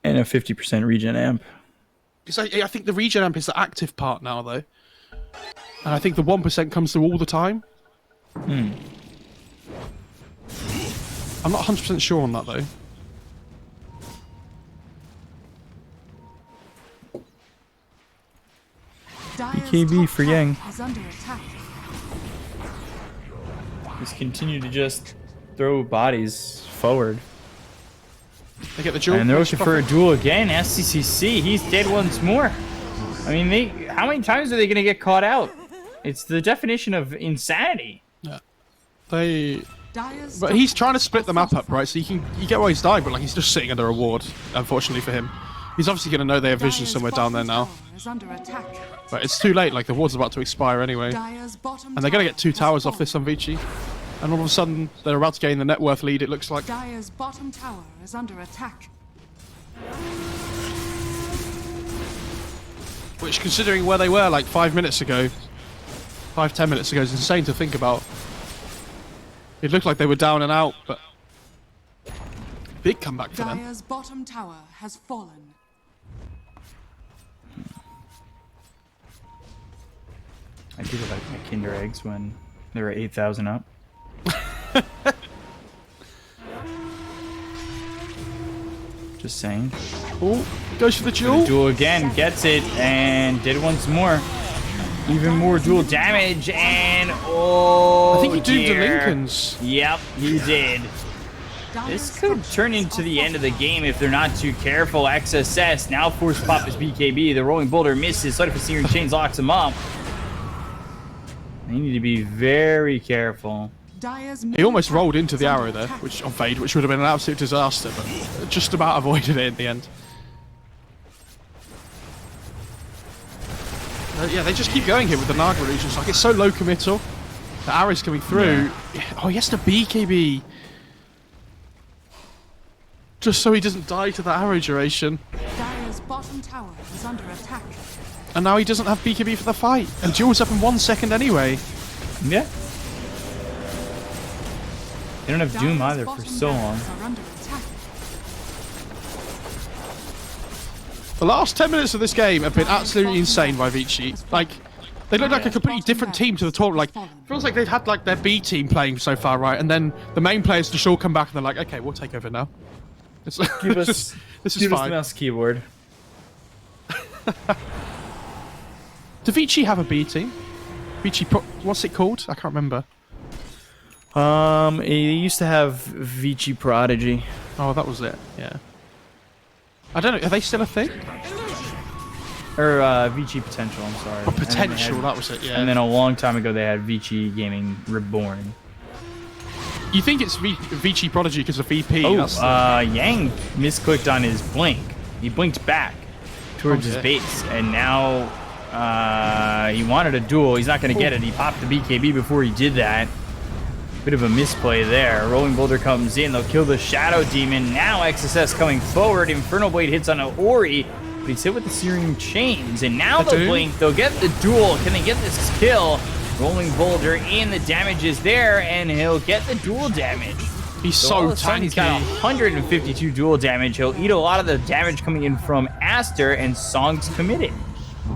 And a 50% regen amp. Because I think the regen amp is the active part now, though. And I think the 1% comes through all the time. I'm not 100% sure on that, though. Dire's BKB top for tower Yang. is under attack. Just continue to just throw bodies forward. They get the jewel. And they're looking for a duel again. SCCC, he's dead once more. I mean, how many times are they going to get caught out? It's the definition of insanity. They. Dire's But he's trying to split the map up, right? So you get why he's dying, but like he's just sitting under a ward. Unfortunately for him, he's obviously going to know they have vision Dire's somewhere down there bottom now. tower is under attack. But it's too late. Like the ward's about to expire anyway, Dire's bottom and they're going to tower get 2 has towers off fallen. this on Vici. And all of a sudden, they're about to gain the net worth lead. It looks like. Dire's bottom tower is under attack. Which, considering where they were like 5 minutes ago, 5-10 minutes ago is insane to think about. It looked like they were down and out, but big comeback for them. Dire's bottom tower has fallen. I did like my Kinder Eggs when they were 8,000 up. Just saying. Oh, goes for the duel. Duel again, gets it, and did it once more. Even more dual damage, and oh, I think he doomed the dear. Lincolns. Yep, he did. This could turn into the end of the game if they're not too careful. XSS now force pop his BKB. The rolling boulder misses. Sleight of Searing Chains locks him up. They need to be very careful. He almost rolled into the arrow there, which on Fade, which would have been an absolute disaster, but just about avoided it in the end. Yeah, they just keep going here with the Naga illusions. Like, it's so low committal. The arrow's coming through. Yeah. Oh, he has to BKB. Just so he doesn't die to the arrow duration. Dire's bottom tower is under attack. And now he doesn't have BKB for the fight. And duel's up in 1 second anyway. Yeah. They don't have Doom either for so long. The last 10 minutes of this game have been absolutely insane by Vici. Like, they look like a completely different team to the tournament. Like, feels like they've had like their B team playing so far, right? And then the main players just all come back and they're like, okay, we'll take over now. It's like, Give us, this is give us fine. the mouse keyboard. Do Vici have a B team? Vici, what's it called? I can't remember. It used to have Vici Prodigy. Oh, that was it. Yeah. I don't know. Are they still a thing? Or Vici Potential, I'm sorry. Oh, Potential. That was it. Yeah. And then a long time ago they had Vici Gaming Reborn. You think it's Vici Prodigy because of VP? Oh, That's the... Yang misclicked on his blink. He blinked back towards his base, and now he wanted a duel. He's not going to get it. He popped the BKB before he did that. Bit of a misplay there. Rolling Boulder comes in. They'll kill the Shadow Demon. Now XSS coming forward. Infernal Blade hits on an Ori, but he's hit with the Searing Chains. And now they'll blink. They'll get the duel. Can they get this kill? Rolling Boulder in. The damage is there, and he'll get the duel damage. He's all of so a sudden, tanky. He's got 152 duel damage. He'll eat a lot of the damage coming in from Aster, and Song's committed.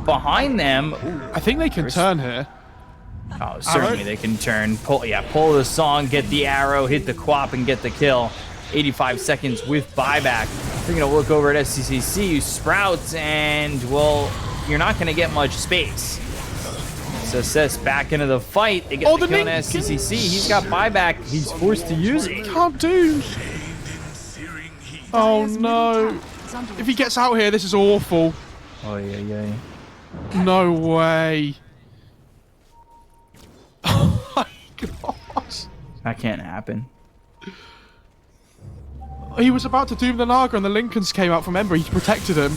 Behind them, I think they can turn here. oh, certainly they can turn. Pull the Song, get the arrow, hit the Quap, and get the kill. 85 seconds with buyback. They're going to look over at SCCC, Sprouts, and, well, you're not going to get much space. SSS back into the fight. They get the kill on SCCC. He's got buyback. He's forced to use it. Can't do. Oh no. If he gets out here, this is awful. Oh, yeah. No way. Oh my god. That can't happen. He was about to doom the Naga and the Lincolns came out from Ember. He protected him.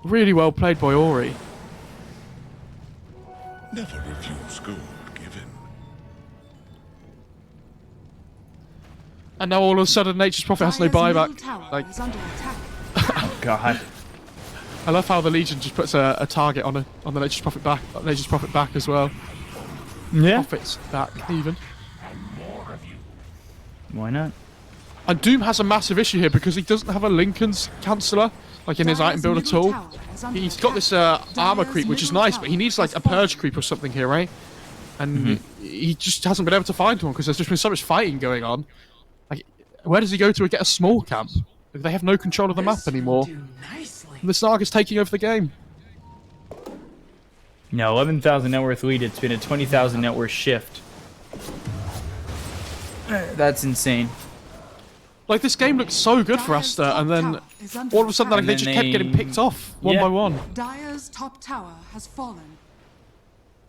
Really well played by Ori. Never refuse gold given. And now all of a sudden Nature's Prophet has no buyback. Like, Oh, God. I love how the Legion just puts a target on the Nature's Prophet back as well. Yeah. Prophet's back even. Why not? And Doom has a massive issue here because he doesn't have a Lincoln's Canceller, like in his item build at all. He's got this armor creep, which is nice, but he needs like a purge creep or something here, right? And he just hasn't been able to find one because there's just been so much fighting going on. Like, where does he go to get a small camp? They have no control of the map anymore. And the Snark is taking over the game. No, 11,000 net worth lead. It's been a 20,000 net worth shift. That's insane. Like, this game looked so good for Aster, and then all of a sudden, like, they just kept getting picked off one by one. Dire's top tower has fallen.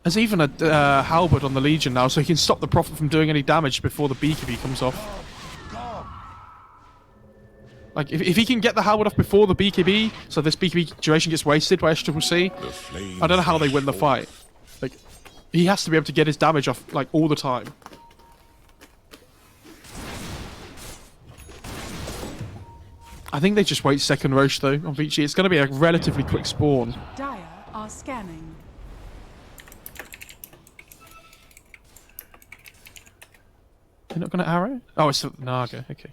There's even a halberd on the Legion now, so he can stop the Prophet from doing any damage before the BKB comes off. Like, if he can get the halberd off before the BKB, so this BKB duration gets wasted by SCCC, I don't know how they win the fight. Like, he has to be able to get his damage off, like, all the time. I think they just wait second Roche, though, on Vici. It's going to be a relatively quick spawn. Dire are scanning. They're not going to arrow? Oh, it's the Naga. Okay.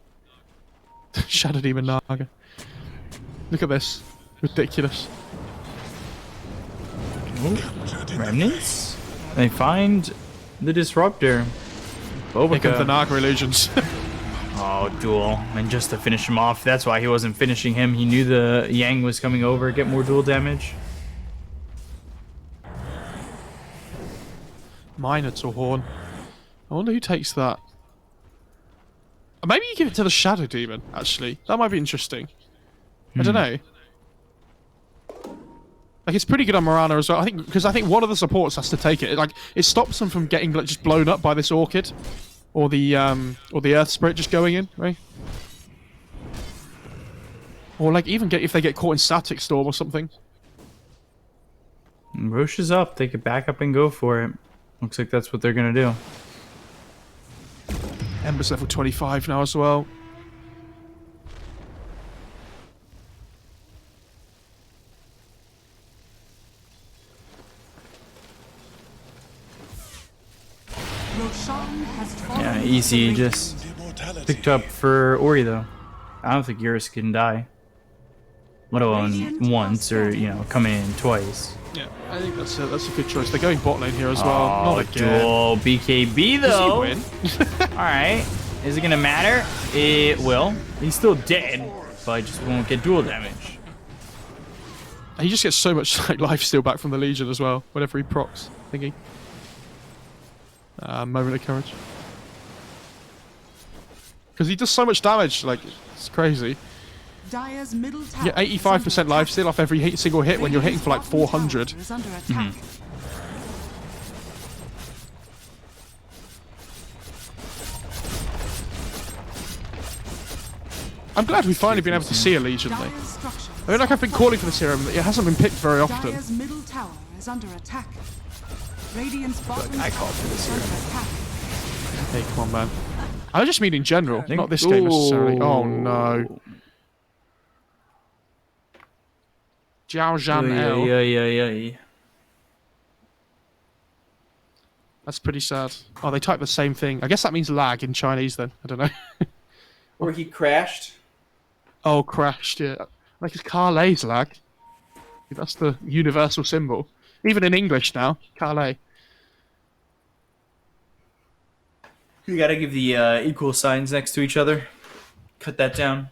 Shadow Demon Naga. Look at this. Ridiculous. Remnants? They find the disruptor. Here comes the Bobica. Naga illusions. Oh, duel. And just to finish him off, that's why he wasn't finishing him. He knew the Yang was coming over, get more duel damage. Minotaur Horn. I wonder who takes that. Maybe you give it to the Shadow Demon, actually. That might be interesting. I don't know. Like, it's pretty good on Morana as well. I think because I think one of the supports has to take it. Like, it stops them from getting like, just blown up by this Orchid. Or the Earth Spirit just going in, right? Or like even if they get caught in Static Storm or something. Roche is up. They could back up and go for it. Looks like that's what they're gonna do. Ember's level 25 now as well. Roshan has fallen Yeah, to easy. the Just Immortality. picked up for Ori though. I don't think Eurus can die. Let alone once or coming in twice. Yeah, I think that's a good choice. They're going bot lane here as well. Oh, Not again. duel BKB Does he though. win? Alright. Is it gonna matter? It will. He's still dead, but I just won't get duel damage. He just gets so much like life steal back from the Legion as well. Whenever he procs thingy. Moment of courage. Because he does so much damage. Like it's crazy. Dire's middle tower. You get 85% life steal off every single hit when you're hitting for like 400. Is under attack. I'm glad we've finally been able to see a Legion though. Dire's structures. I mean, like I've been calling for this hero, but it hasn't been picked very often. Dire's middle tower is under attack. Radiant's bottom I called for this tower is under attack. Hey, come on, man. I just mean in general, not this game necessarily. Oh no. Jiao Zhan L. Yeah. That's pretty sad. Oh, they type the same thing. I guess that means lag in Chinese then. I don't know. Or he crashed. Oh, crashed, yeah. Like it's Carlet's lag. That's the universal symbol. Even in English now, Carlet. You gotta give the equal signs next to each other. Cut that down.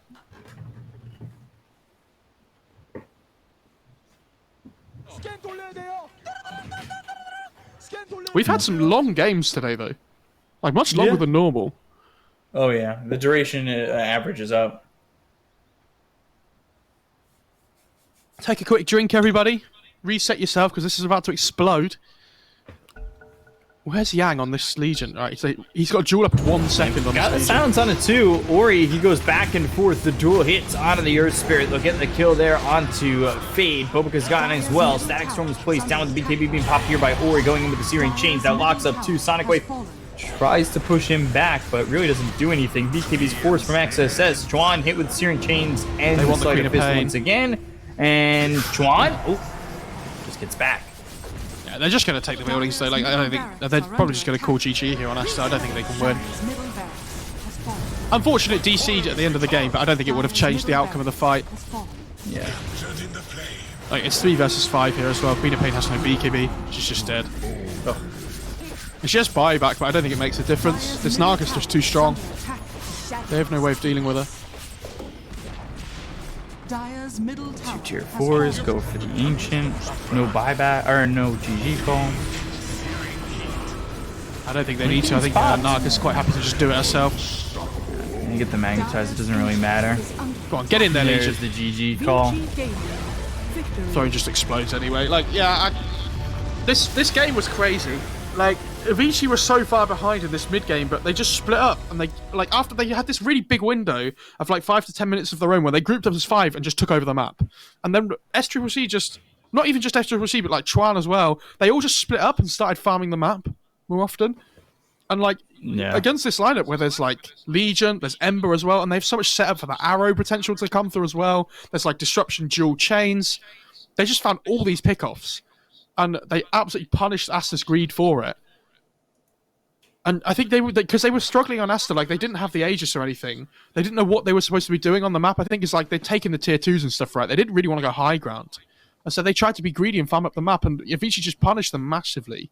We've had some long games today, though. Like, much longer Yeah. than normal. Oh yeah, the duration averages up. Take a quick drink, everybody. Reset yourself, because this is about to explode. Where's Yang on this Legion? Right, so he's got a duel up in 1 second on Got the this Legion. silence on it too. Ori, he goes back and forth. The duel hits onto the Earth Spirit. They'll get the kill there onto Fade. Bobica's gotten as well. Static Storm is placed down with the BKB being popped here by Ori, going in with the Searing Chains. That locks up two. Sonic Wave tries to push him back, but really doesn't do anything. BKB's forced from XSS. Chuan hit with Searing Chains and They the want the Sleight Queen of of Fist Pain. once again. And Chuan, just gets back. Yeah, they're just going to take the buildings, so like, I don't think... They're probably just going to call GG here on Aster. I don't think they can win. Dire's middle barracks has fallen. Unfortunate DC'd at the end of the game, but I don't think it would have changed the outcome of the fight. Has fallen. Yeah. Captured in the flame. Like, it's 3 versus 5 here as well. Queen of Pain has no BKB. She's just dead. Oh. And she has buyback, but I don't think it makes a difference. This Naga's just too strong. Attack. They have no way of dealing with her. Dire's middle tower Tier has 4s fallen. go for the Ancient. No buyback, or no GG call. I don't think they need to. I think Naga's quite happy to just do it herself. And you get the Magnetize, it doesn't really matter. Go on, get in there, Legion. There's the GG call. Vici Gaming. Victory. Throne just explodes anyway. Like, yeah, this game was crazy. Like, Vici was so far behind in this mid game, but they just split up, and they like after they had this really big window of like 5 to 10 minutes of their own, where they grouped up as 5 and just took over the map, and then SCCC just not even just SCCC, but like Chuan as well. They all just split up and started farming the map more often, and like Yeah. against this lineup where there's like Legion, there's Ember as well, and they have so much set up for the arrow potential to come through as well. There's like disruption, dual chains. They just found all these pickoffs. and they absolutely punished Aster's greed for it. And I think they were, because they were struggling on Aster, like they didn't have the Aegis or anything. They didn't know what they were supposed to be doing on the map. I think it's like they'd taken the tier 2s and stuff, right? They didn't really want to go high ground. And so they tried to be greedy and farm up the map, and Vici just punished them massively.